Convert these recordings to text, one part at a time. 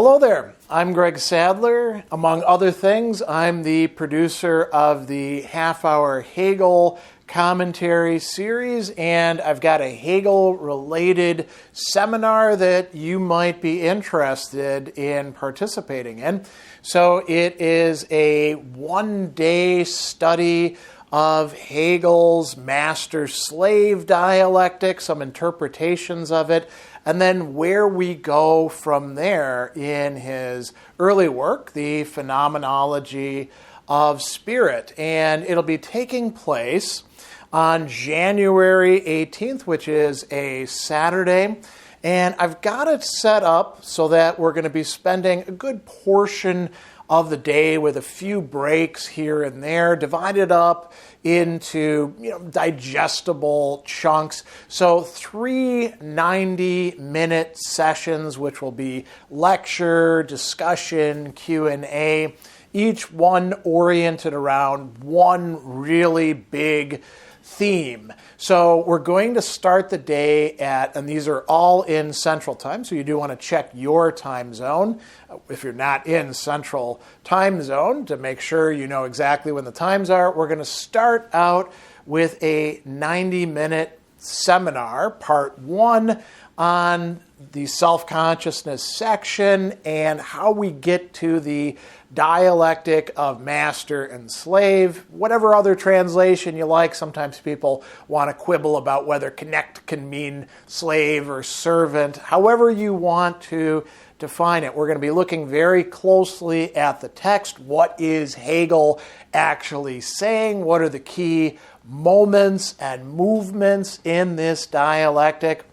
Hello there, I'm Greg Sadler. Among other things, I'm the producer of the half-hour Hegel commentary series, and I've got a Hegel-related seminar that you might be interested in participating in. So it is a one-day study of Hegel's master-slave dialectic, some interpretations of it, and then where we go from there in his early work, the Phenomenology of Spirit. And it'll be taking place on January 18th, which is a Saturday. And I've got it set up so that we're going to be spending a good portion of the day with a few breaks here and there, divided up into digestible chunks. So 3 90-minute sessions, which will be lecture, discussion, Q&A, each one oriented around one really big theme. So we're going to start the day and these are all in Central Time, so you do want to check your time zone if you're not in Central Time Zone to make sure you know exactly when the times are. We're going to start out with a 90-minute seminar, part 1, on the self-consciousness section and how we get to the dialectic of master and slave, whatever other translation you like. Sometimes people want to quibble about whether connect can mean slave or servant. However you want to define it, we're going to be looking very closely at the text. What is Hegel actually saying? What are the key moments and movements in this dialectic?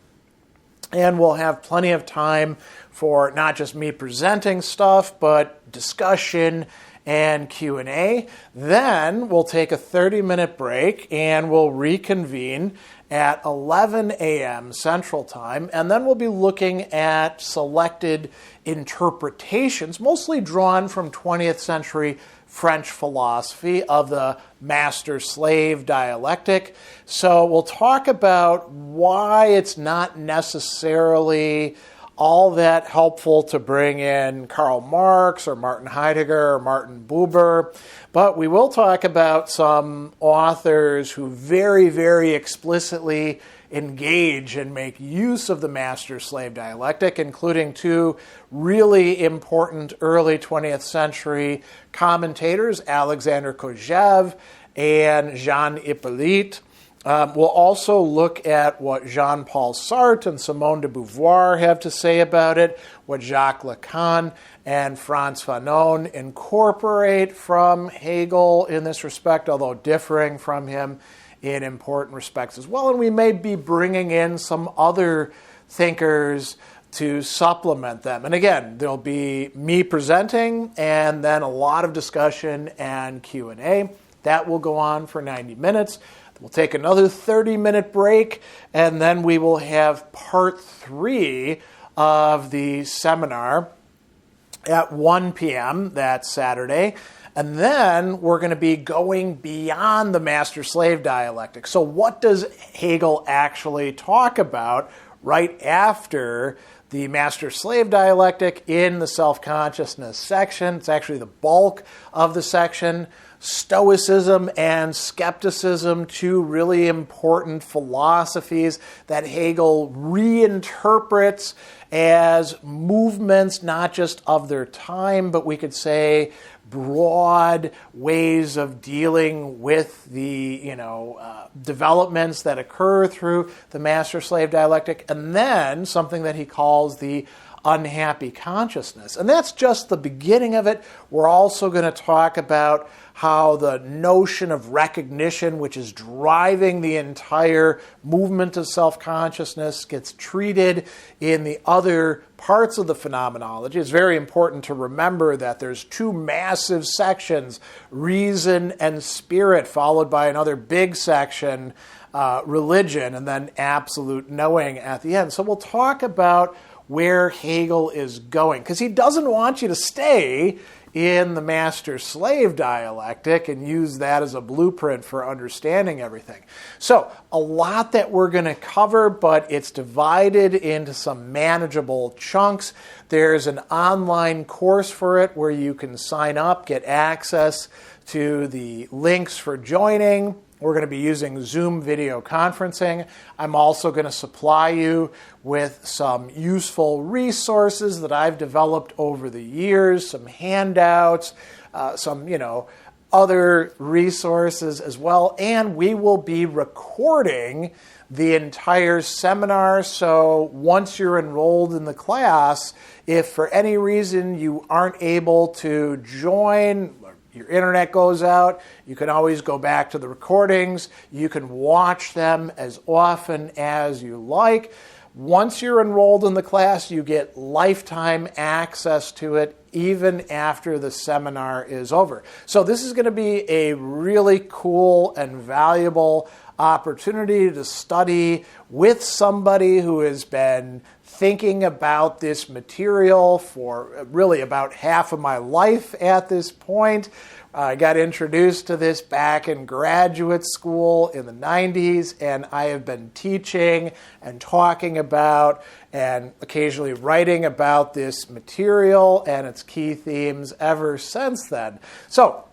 And we'll have plenty of time for not just me presenting stuff, but discussion and Q&A. Then we'll take a 30-minute break and we'll reconvene at 11 a.m. Central Time. And then we'll be looking at selected interpretations, mostly drawn from 20th century French philosophy of the master-slave dialectic. So we'll talk about why it's not necessarily all that helpful to bring in Karl Marx or Martin Heidegger or Martin Buber, but we will talk about some authors who very, very explicitly engage and make use of the master-slave dialectic, including 2 really important early 20th century commentators, Alexander Kojève and Jean Hippolyte. We'll also look at what Jean-Paul Sartre and Simone de Beauvoir have to say about it, what Jacques Lacan and Frantz Fanon incorporate from Hegel in this respect, although differing from him in important respects as well. And we may be bringing in some other thinkers to supplement them. And again, there'll be me presenting and then a lot of discussion and Q&A. That will go on for 90 minutes. We'll take another 30-minute break, and then we will have part 3 of the seminar at 1 p.m. that Saturday. And then we're going to be going beyond the master-slave dialectic. So what does Hegel actually talk about right after the master-slave dialectic in the self-consciousness section? It's actually the bulk of the section. Stoicism and skepticism, 2 really important philosophies that Hegel reinterprets as movements not just of their time, but we could say broad ways of dealing with the developments that occur through the master-slave dialectic, and then something that he calls the unhappy consciousness. And that's just the beginning of it. We're also going to talk about how the notion of recognition, which is driving the entire movement of self-consciousness, gets treated in the other parts of the phenomenology. It's very important to remember that there's 2 massive sections, reason and spirit, followed by another big section, religion, and then absolute knowing at the end. So we'll talk about where Hegel is going, because he doesn't want you to stay in the master-slave dialectic and use that as a blueprint for understanding everything. So a lot that we're going to cover, but it's divided into some manageable chunks. There's an online course for it where you can sign up, get access to the links for joining. We're going to be using Zoom video conferencing. I'm also going to supply you with some useful resources that I've developed over the years, some handouts, some, other resources as well. And we will be recording the entire seminar. So once you're enrolled in the class, if for any reason you aren't able to join, your internet goes out, you can always go back to the recordings. You can watch them as often as you like. Once you're enrolled in the class, you get lifetime access to it even after the seminar is over. So this is going to be a really cool and valuable opportunity to study with somebody who has been thinking about this material for really about half of my life at this point. I got introduced to this back in graduate school in the 90s, and I have been teaching and talking about and occasionally writing about this material and its key themes ever since then. So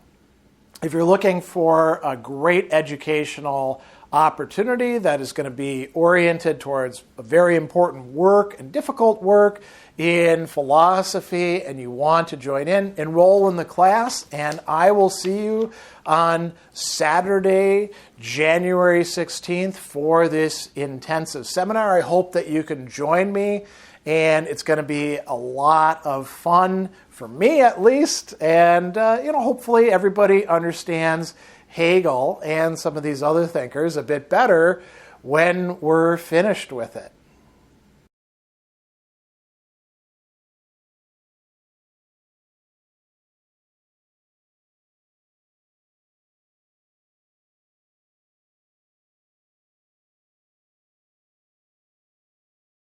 if you're looking for a great educational opportunity that is going to be oriented towards a very important work and difficult work in philosophy, and you want to join in, enroll in the class, and I will see you on Saturday, January 16th for this intensive seminar. I hope that you can join me, and it's going to be a lot of fun for me at least, and hopefully everybody understands Hegel and some of these other thinkers a bit better when we're finished with it.